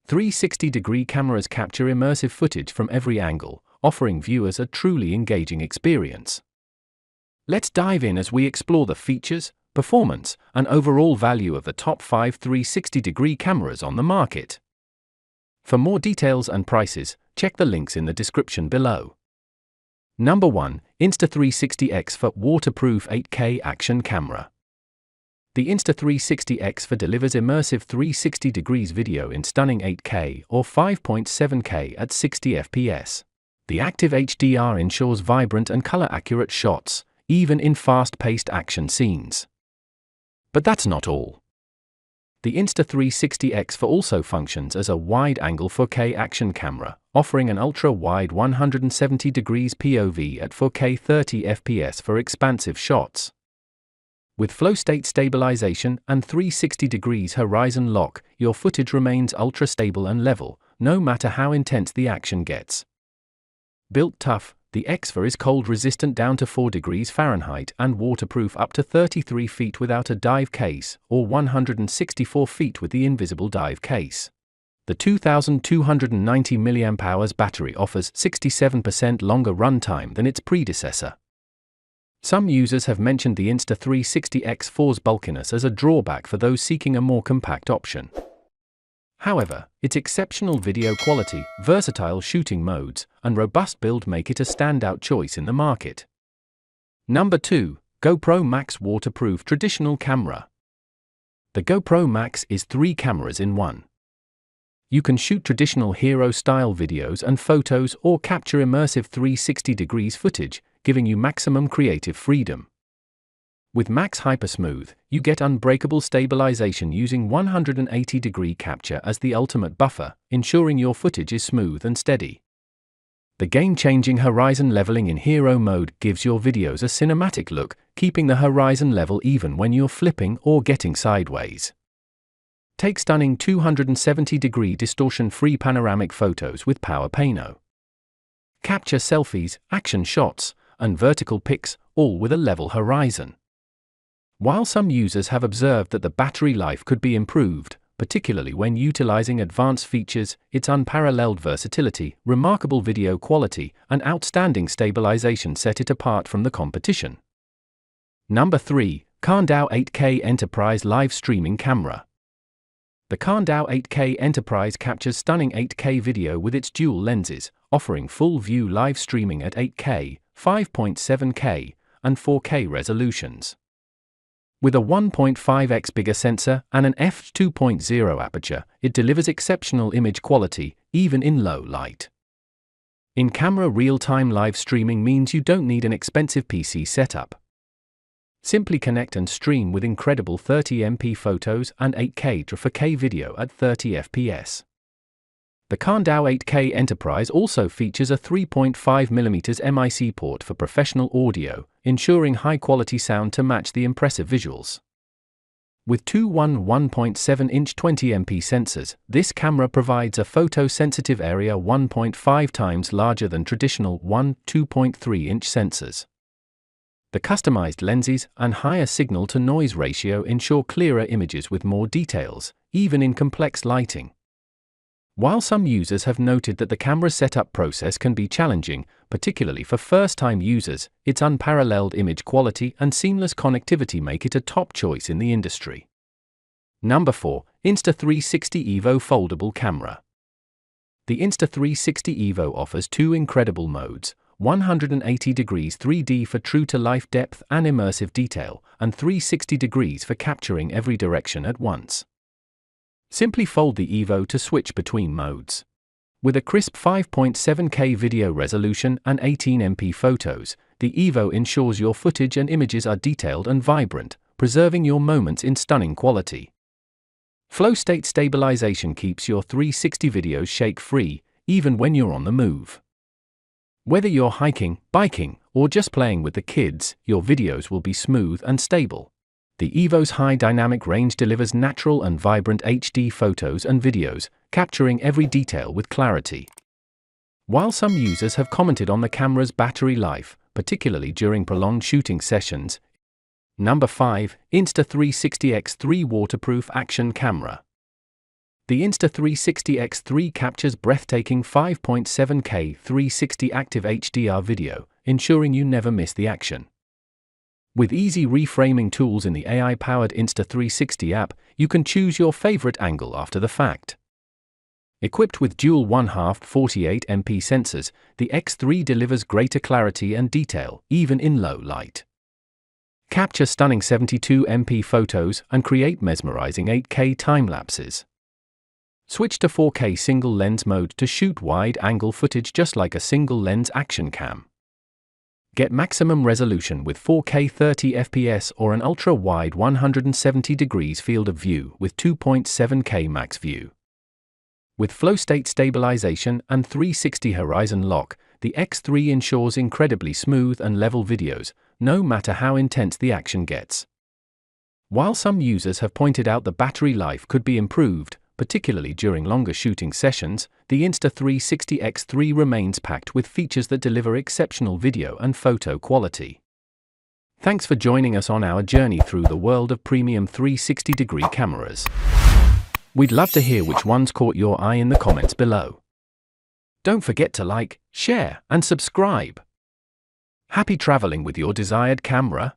360-degree cameras capture immersive footage from every angle, offering viewers a truly engaging experience. Let's dive in as we explore the features, performance, and overall value of the top 5 360-degree cameras on the market. For more details and prices, check the links in the description below. Number 1. Insta360 X4 Waterproof 8K Action Camera. The Insta360 X4 delivers immersive 360 degrees video in stunning 8K or 5.7K at 60 fps. The active HDR ensures vibrant and color-accurate shots, even in fast-paced action scenes. But that's not all. The Insta360 X4 also functions as a wide-angle 4K action camera, offering an ultra-wide 170 degrees POV at 4K 30 fps for expansive shots. With flow state stabilization and 360 degrees horizon lock, your footage remains ultra-stable and level, no matter how intense the action gets. Built tough, the X4 is cold-resistant down to 4 degrees Fahrenheit and waterproof up to 33 feet without a dive case, or 164 feet with the invisible dive case. The 2,290 mAh battery offers 67% longer runtime than its predecessor. Some users have mentioned the Insta360 X4's bulkiness as a drawback for those seeking a more compact option. However, its exceptional video quality, versatile shooting modes, and robust build make it a standout choice in the market. Number 2. GoPro Max Waterproof Traditional Camera. The GoPro Max is 3 cameras in one. You can shoot traditional hero-style videos and photos or capture immersive 360 degrees footage, giving you maximum creative freedom. With Max Hypersmooth, you get unbreakable stabilization using 180-degree capture as the ultimate buffer, ensuring your footage is smooth and steady. The game-changing horizon leveling in hero mode gives your videos a cinematic look, keeping the horizon level even when you're flipping or getting sideways. Take stunning 270-degree distortion-free panoramic photos with Power Pano. Capture selfies, action shots, and vertical pics, all with a level horizon. While some users have observed that the battery life could be improved, particularly when utilizing advanced features, its unparalleled versatility, remarkable video quality, and outstanding stabilization set it apart from the competition. Number 3. Kandao 8K Enterprise Live Streaming Camera. The Kandao 8K Enterprise captures stunning 8K video with its dual lenses, offering full-view live streaming at 8K, 5.7K, and 4K resolutions. With a 1.5x bigger sensor and an f2.0 aperture, it delivers exceptional image quality, even in low light. In-camera real-time live streaming means you don't need an expensive PC setup. Simply connect and stream with incredible 30MP photos and 8K to 4K video at 30 fps. The Kandao 8K Enterprise also features a 3.5mm MIC port for professional audio, ensuring high-quality sound to match the impressive visuals. With two 1.7-inch 20MP sensors, this camera provides a photosensitive area 1.5 times larger than traditional 2.3-inch sensors. The customized lenses and higher signal-to-noise ratio ensure clearer images with more details, even in complex lighting. While some users have noted that the camera setup process can be challenging, particularly for first-time users, its unparalleled image quality and seamless connectivity make it a top choice in the industry. Number 4. Insta360 Evo Foldable Camera. The Insta360 Evo offers 2 incredible modes: 180 degrees 3D for true-to-life depth and immersive detail, and 360 degrees for capturing every direction at once. Simply fold the Evo to switch between modes. With a crisp 5.7K video resolution and 18MP photos, the Evo ensures your footage and images are detailed and vibrant, preserving your moments in stunning quality. Flow state stabilization keeps your 360 videos shake-free, even when you're on the move. Whether you're hiking, biking, or just playing with the kids, your videos will be smooth and stable. The Evo's high dynamic range delivers natural and vibrant HD photos and videos, capturing every detail with clarity. While some users have commented on the camera's battery life, particularly during prolonged shooting sessions. Number 5. Insta360 X3 Waterproof Action Camera. The Insta360 X3 captures breathtaking 5.7K 360 active HDR video, ensuring you never miss the action. With easy reframing tools in the AI-powered Insta360 app, you can choose your favorite angle after the fact. Equipped with dual 1/2 48MP sensors, the X3 delivers greater clarity and detail, even in low light. Capture stunning 72MP photos and create mesmerizing 8K time-lapses. Switch to 4K single-lens mode to shoot wide-angle footage just like a single-lens action cam. Get maximum resolution with 4K 30 FPS or an ultra-wide 170 degrees field of view with 2.7K max view. With flow state stabilization and 360 horizon lock, the X3 ensures incredibly smooth and level videos, no matter how intense the action gets. While some users have pointed out the battery life could be improved, particularly during longer shooting sessions, the Insta360 X3 remains packed with features that deliver exceptional video and photo quality. Thanks for joining us on our journey through the world of premium 360-degree cameras. We'd love to hear which ones caught your eye in the comments below. Don't forget to like, share, and subscribe. Happy traveling with your desired camera.